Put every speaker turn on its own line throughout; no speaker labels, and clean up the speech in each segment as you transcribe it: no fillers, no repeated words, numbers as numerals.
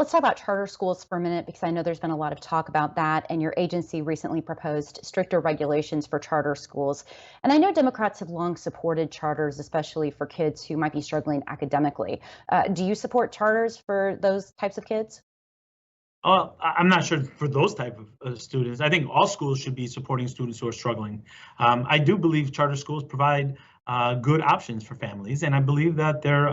Let's talk about charter schools for a minute because I know there's been a lot of talk about that, and your agency recently proposed stricter regulations for charter schools. And I know Democrats have long supported charters, especially for kids who might be struggling academically. Do you support charters for those types of kids?
I'm not sure for those type of students. I think all schools should be supporting students who are struggling. I do believe charter schools provide good options for families, and I believe that they're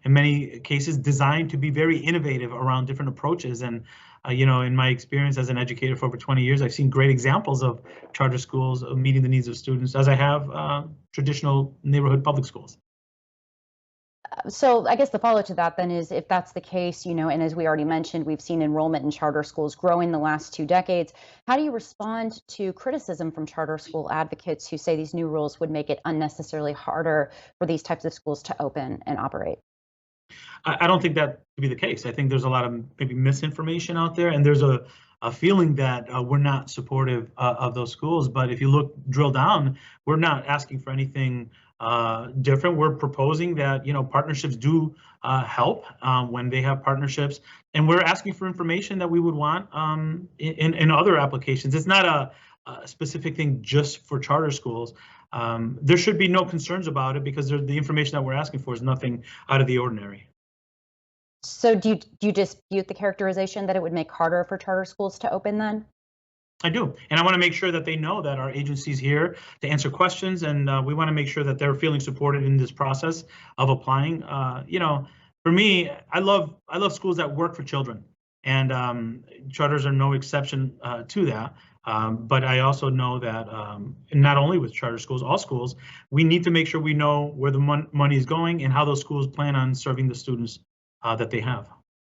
in many cases designed to be very innovative around different approaches. And in my experience as an educator for over 20 years, I've seen great examples of charter schools meeting the needs of students, as I have traditional neighborhood public schools.
So I guess the follow to that then is if that's the case, and as we already mentioned, we've seen enrollment in charter schools grow in the last 2 decades. How do you respond to criticism from charter school advocates who say these new rules would make it unnecessarily harder for these types of schools to open and operate?
I don't think that to be the case. I think there's a lot of maybe misinformation out there, and there's a feeling that we're not supportive of those schools. But if you drill down, we're not asking for anything different. We're proposing that partnerships do help when they have partnerships, and we're asking for information that we would want in other applications. It's not a specific thing just for charter schools. There should be no concerns about it because the information that we're asking for is nothing out of the ordinary.
So do you dispute the characterization that it would make harder for charter schools to open then?
I do. And I want to make sure that they know that our agency's here to answer questions, and we want to make sure that they're feeling supported in this process of applying. For me, I love schools that work for children, and charters are no exception to that. But I also know that not only with charter schools, all schools, we need to make sure we know where the money is going and how those schools plan on serving the students that they have.